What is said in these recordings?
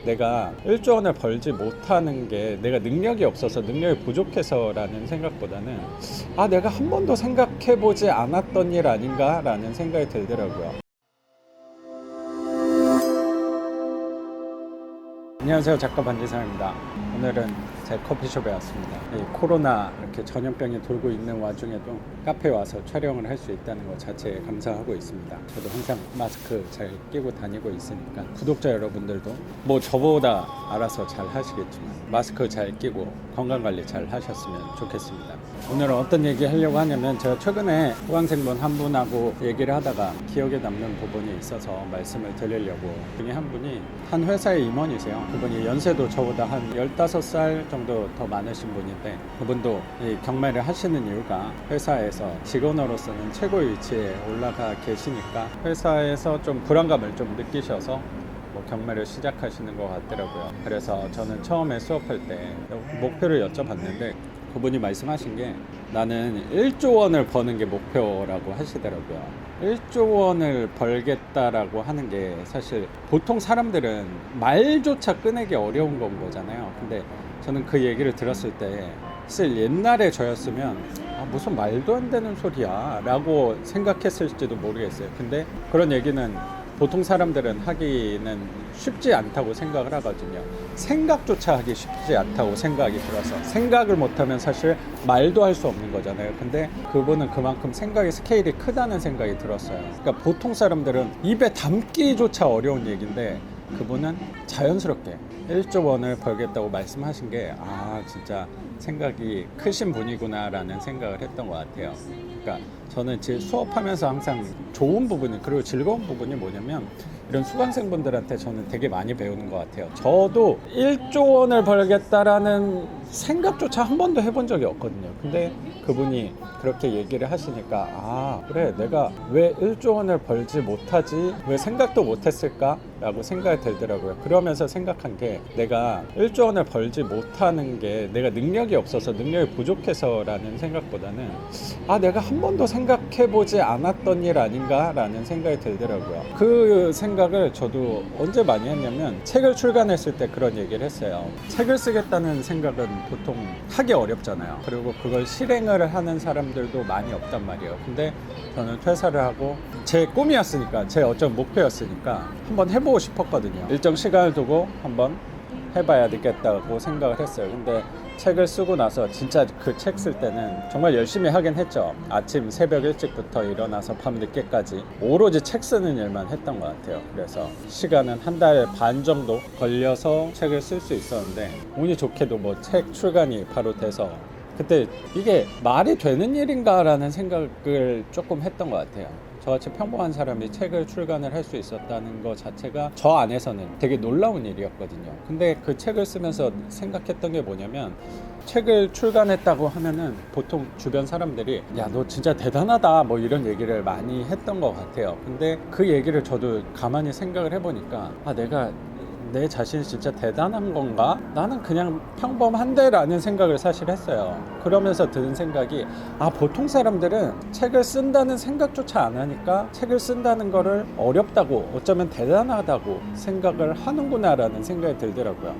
내가 1조 원을 벌지 못하는 게 내가 능력이 없어서 능력이 부족해서라는 생각보다는 내가 한 번도 생각해보지 않았던 일 아닌가 라는 생각이 들더라고요. 안녕하세요, 작가 반지상입니다. 오늘은 제 커피숍에 왔습니다. 이 코로나 이렇게 전염병이 돌고 있는 와중에도 카페에 와서 촬영을 할 수 있다는 것 자체에 감사하고 있습니다. 저도 항상 마스크 잘 끼고 다니고 있으니까 구독자 여러분들도 뭐 저보다 알아서 잘 하시겠지만 마스크 잘 끼고 건강관리 잘 하셨으면 좋겠습니다. 오늘은 어떤 얘기 하려고 하냐면, 제가 최근에 수강생분 한 분하고 얘기를 하다가 기억에 남는 부분이 있어서 말씀을 드리려고. 중에 한 분이 한 회사의 임원이세요. 그분이 연세도 저보다 한 15살 정도 더 많으신 분인데, 그분도 이 경매를 하시는 이유가 회사에서 직원으로서는 최고의 위치에 올라가 계시니까 회사에서 좀 불안감을 좀 느끼셔서 경매를 시작하시는 것 같더라고요. 그래서 저는 처음에 수업할 때 목표를 여쭤봤는데, 그분이 말씀하신 게 나는 1조 원을 버는 게 목표라고 하시더라고요. 1조 원을 벌겠다라고 하는 게 사실 보통 사람들은 말조차 꺼내기 어려운 건 거잖아요. 근데 저는 그 얘기를 들었을 때 사실 옛날에 저였으면 무슨 말도 안 되는 소리야 라고 생각했을지도 모르겠어요. 근데 그런 얘기는 보통 사람들은 하기는 쉽지 않다고 생각을 하거든요. 생각조차 하기 쉽지 않다고 생각이 들어서, 생각을 못하면 사실 말도 할 수 없는 거잖아요. 근데 그분은 그만큼 생각의 스케일이 크다는 생각이 들었어요. 그러니까 보통 사람들은 입에 담기조차 어려운 얘기인데, 그분은 자연스럽게 1조 원을 벌겠다고 말씀하신 게 진짜 생각이 크신 분이구나 라는 생각을 했던 것 같아요. 그러니까 저는 제 수업하면서 항상 좋은 부분이, 그리고 즐거운 부분이 뭐냐면, 이런 수강생분들한테 저는 되게 많이 배우는 것 같아요. 저도 1조 원을 벌겠다라는 생각조차 한 번도 해본 적이 없거든요. 근데 그분이 그렇게 얘기를 하시니까 그래, 내가 왜 1조 원을 벌지 못하지, 왜 생각도 못했을까 라고 생각이 들더라고요. 그러면서 생각한 게, 내가 1조 원을 벌지 못하는 게 내가 능력이 없어서 능력이 부족해서 라는 생각보다는 내가 한 번도 생각해보지 않았던 일 아닌가 라는 생각이 들더라고요. 그 생각을 저도 언제 많이 했냐면, 책을 출간했을 때 그런 얘기를 했어요. 책을 쓰겠다는 생각은 보통 하기 어렵잖아요. 그리고 그걸 실행을 하는 사람들도 많이 없단 말이에요. 근데 저는 퇴사를 하고 제 꿈이었으니까, 제 어떤 목표였으니까 한번 해보고 싶었거든요. 일정 시간을 두고 한번 해봐야 되겠다고 생각을 했어요. 근데 책을 쓰고 나서 진짜 그 책 쓸 때는 정말 열심히 하긴 했죠. 아침 새벽 일찍부터 일어나서 밤 늦게까지 오로지 책 쓰는 일만 했던 것 같아요. 그래서 시간은 한 달 반 정도 걸려서 책을 쓸 수 있었는데, 운이 좋게도 뭐 책 출간이 바로 돼서, 그때 이게 말이 되는 일인가 라는 생각을 조금 했던 것 같아요. 저같이 평범한 사람이 책을 출간을 할 수 있었다는 것 자체가 저 안에서는 되게 놀라운 일이었거든요. 근데 그 책을 쓰면서 생각했던 게 뭐냐면, 책을 출간했다고 하면은 보통 주변 사람들이 야, 너 진짜 대단하다 뭐 이런 얘기를 많이 했던 것 같아요. 근데 그 얘기를 저도 가만히 생각을 해보니까 내가 내 자신이 진짜 대단한 건가? 나는 그냥 평범한데 라는 생각을 사실 했어요. 그러면서 드는 생각이, 보통 사람들은 책을 쓴다는 생각조차 안 하니까 책을 쓴다는 거를 어렵다고, 어쩌면 대단하다고 생각을 하는구나 라는 생각이 들더라고요.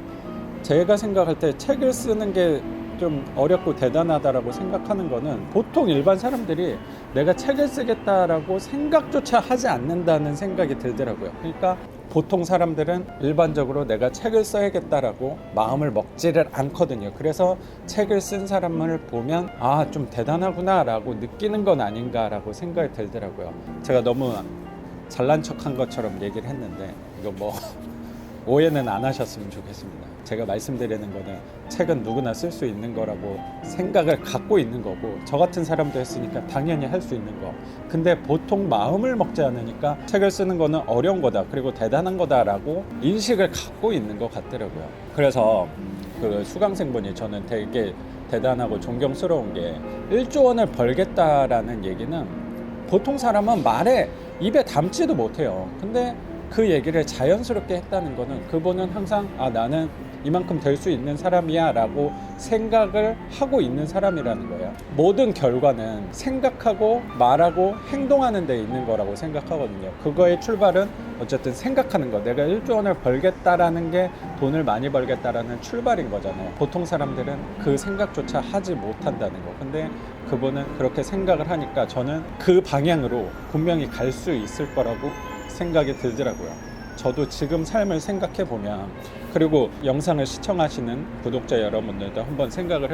제가 생각할 때 책을 쓰는 게 좀 어렵고 대단하다라고 생각하는 거는, 보통 일반 사람들이 내가 책을 쓰겠다라고 생각조차 하지 않는다는 생각이 들더라고요. 그러니까 보통 사람들은 일반적으로 내가 책을 써야겠다라고 마음을 먹지를 않거든요. 그래서 책을 쓴 사람을 보면 좀 대단하구나 라고 느끼는 건 아닌가 라고 생각이 들더라고요. 제가 너무 잘난 척한 것처럼 얘기를 했는데, 이거 뭐 오해는 안 하셨으면 좋겠습니다. 제가 말씀드리는 거는, 책은 누구나 쓸 수 있는 거라고 생각을 갖고 있는 거고, 저 같은 사람도 했으니까 당연히 할 수 있는 거. 근데 보통 마음을 먹지 않으니까 책을 쓰는 거는 어려운 거다, 그리고 대단한 거다라고 인식을 갖고 있는 것 같더라고요. 그래서 그 수강생분이 저는 되게 대단하고 존경스러운 게, 1조 원을 벌겠다라는 얘기는 보통 사람은 말에 입에 담지도 못해요. 근데 그 얘기를 자연스럽게 했다는 거는, 그분은 항상 나는 이만큼 될 수 있는 사람이야 라고 생각을 하고 있는 사람이라는 거예요. 모든 결과는 생각하고 말하고 행동하는 데 있는 거라고 생각하거든요. 그거의 출발은 어쨌든 생각하는 거, 내가 1조 원을 벌겠다라는 게 돈을 많이 벌겠다라는 출발인 거잖아요. 보통 사람들은 그 생각조차 하지 못한다는 거. 근데 그분은 그렇게 생각을 하니까 저는 그 방향으로 분명히 갈 수 있을 거라고 생각이 들더라고요. 저도 지금 삶을 생각해 보면, 그리고 영상을 시청하시는 구독자 여러분들도 한번 생각을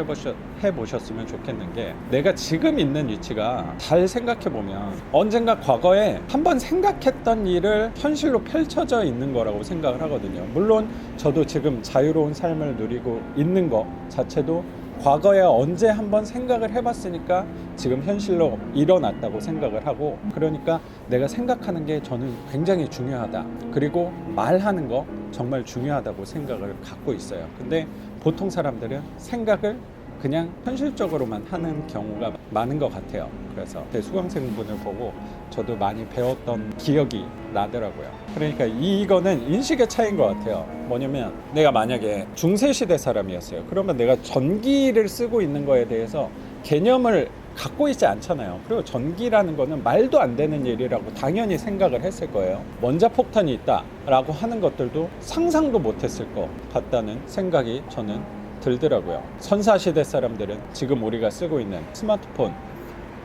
해보셨으면 좋겠는 게, 내가 지금 있는 위치가 잘 생각해 보면 언젠가 과거에 한번 생각했던 일을 현실로 펼쳐져 있는 거라고 생각을 하거든요. 물론 저도 지금 자유로운 삶을 누리고 있는 것 자체도 과거에 언제 한번 생각을 해봤으니까 지금 현실로 일어났다고 생각을 하고, 그러니까 내가 생각하는 게 저는 굉장히 중요하다. 그리고 말하는 거 정말 중요하다고 생각을 갖고 있어요. 근데 보통 사람들은 생각을 그냥 현실적으로만 하는 경우가 많은 것 같아요. 그래서 제 수강생분을 보고 저도 많이 배웠던 기억이 나더라고요. 그러니까 이거는 인식의 차이인 것 같아요. 뭐냐면, 내가 만약에 중세시대 사람이었어요. 그러면 내가 전기를 쓰고 있는 거에 대해서 개념을 갖고 있지 않잖아요. 그리고 전기라는 거는 말도 안 되는 일이라고 당연히 생각을 했을 거예요. 원자폭탄이 있다라고 하는 것들도 상상도 못했을 것 같다는 생각이 저는 들더라고요. 선사시대 사람들은 지금 우리가 쓰고 있는 스마트폰,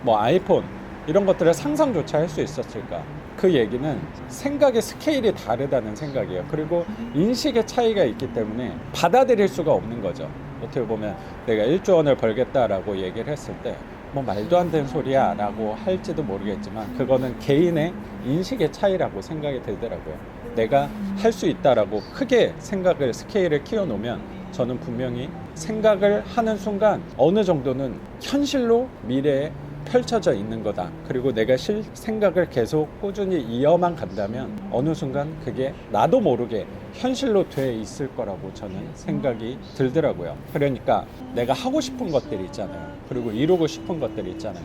뭐 아이폰 이런 것들을 상상조차 할 수 있었을까? 그 얘기는 생각의 스케일이 다르다는 생각이에요. 그리고 인식의 차이가 있기 때문에 받아들일 수가 없는 거죠. 어떻게 보면 내가 1조 원을 벌겠다라고 얘기를 했을 때 뭐 말도 안 되는 소리야 라고 할지도 모르겠지만, 그거는 개인의 인식의 차이라고 생각이 들더라고요. 내가 할 수 있다라고 크게 생각을, 스케일을 키워놓으면 저는 분명히 생각을 하는 순간 어느 정도는 현실로 미래에 펼쳐져 있는 거다. 그리고 내가 생각을 계속 꾸준히 이어만 간다면 어느 순간 그게 나도 모르게 현실로 돼 있을 거라고 저는 생각이 들더라고요. 그러니까 내가 하고 싶은 것들이 있잖아요. 그리고 이루고 싶은 것들이 있잖아요.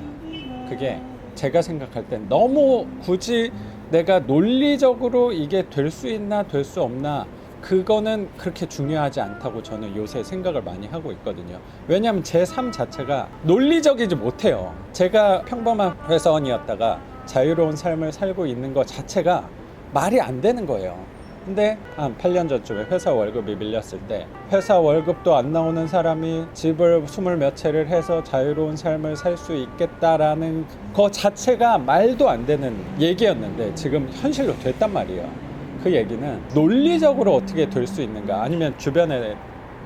그게 제가 생각할 땐 너무 굳이 내가 논리적으로 이게 될 수 있나 될 수 없나, 그거는 그렇게 중요하지 않다고 저는 요새 생각을 많이 하고 있거든요. 왜냐하면 제 삶 자체가 논리적이지 못해요. 제가 평범한 회사원이었다가 자유로운 삶을 살고 있는 것 자체가 말이 안 되는 거예요. 근데 한 8년 전쯤에 회사 월급이 밀렸을 때, 회사 월급도 안 나오는 사람이 집을 20몇 채를 해서 자유로운 삶을 살 수 있겠다라는 것 자체가 말도 안 되는 얘기였는데 지금 현실로 됐단 말이에요. 그 얘기는 논리적으로 어떻게 될 수 있는가, 아니면 주변에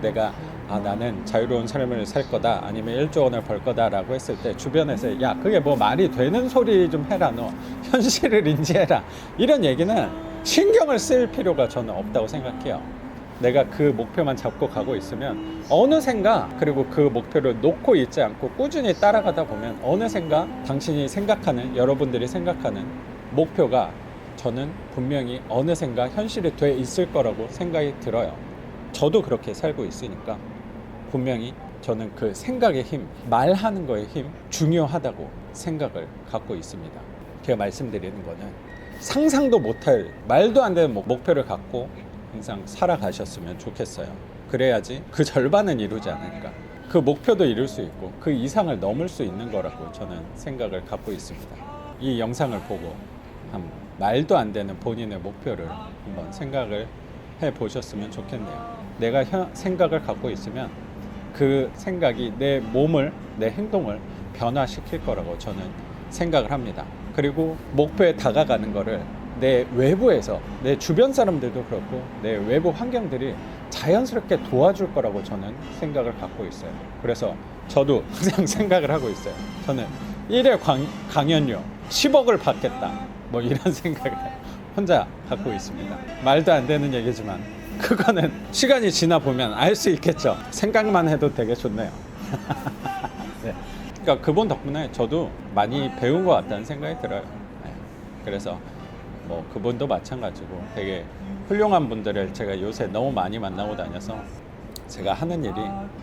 내가 나는 자유로운 삶을 살 거다, 아니면 1조 원을 벌 거다 라고 했을 때 주변에서 야 그게 뭐 말이 되는 소리 좀 해라, 너 현실을 인지해라, 이런 얘기는 신경을 쓸 필요가 저는 없다고 생각해요. 내가 그 목표만 잡고 가고 있으면 어느샌가, 그리고 그 목표를 놓고 있지 않고 꾸준히 따라가다 보면 어느샌가 당신이 생각하는, 여러분들이 생각하는 목표가 저는 분명히 어느샌가 현실이 돼 있을 거라고 생각이 들어요. 저도 그렇게 살고 있으니까 분명히 저는 그 생각의 힘, 말하는 거의 힘 중요하다고 생각을 갖고 있습니다. 제가 말씀드리는 거는 상상도 못할, 말도 안 되는 목표를 갖고 항상 살아가셨으면 좋겠어요. 그래야지 그 절반은 이루지 않을까, 그 목표도 이룰 수 있고 그 이상을 넘을 수 있는 거라고 저는 생각을 갖고 있습니다. 이 영상을 보고 말도 안 되는 본인의 목표를 한번 생각을 해 보셨으면 좋겠네요. 내가 생각을 갖고 있으면 그 생각이 내 몸을, 내 행동을 변화시킬 거라고 저는 생각을 합니다. 그리고 목표에 다가가는 거를 내 외부에서, 내 주변 사람들도 그렇고 내 외부 환경들이 자연스럽게 도와줄 거라고 저는 생각을 갖고 있어요. 그래서 저도 항상 생각을 하고 있어요. 저는 1회 강연료 10억을 받겠다, 뭐 이런 생각을 혼자 갖고 있습니다. 말도 안 되는 얘기지만 그거는 시간이 지나 보면 알 수 있겠죠. 생각만 해도 되게 좋네요. 네. 그러니까 그분 덕분에 저도 많이 배운 것 같다는 생각이 들어요. 네. 그래서 뭐 그분도 마찬가지고 되게 훌륭한 분들을 제가 요새 너무 많이 만나고 다녀서 제가 하는 일이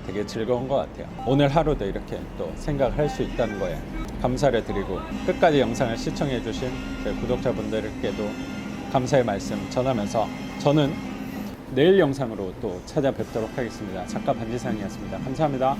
되게 즐거운 것 같아요. 오늘 하루도 이렇게 또 생각할 수 있다는 거에 감사를 드리고, 끝까지 영상을 시청해 주신 제 구독자분들께도 감사의 말씀 전하면서 저는 내일 영상으로 또 찾아뵙도록 하겠습니다. 작가 반지상이었습니다. 감사합니다.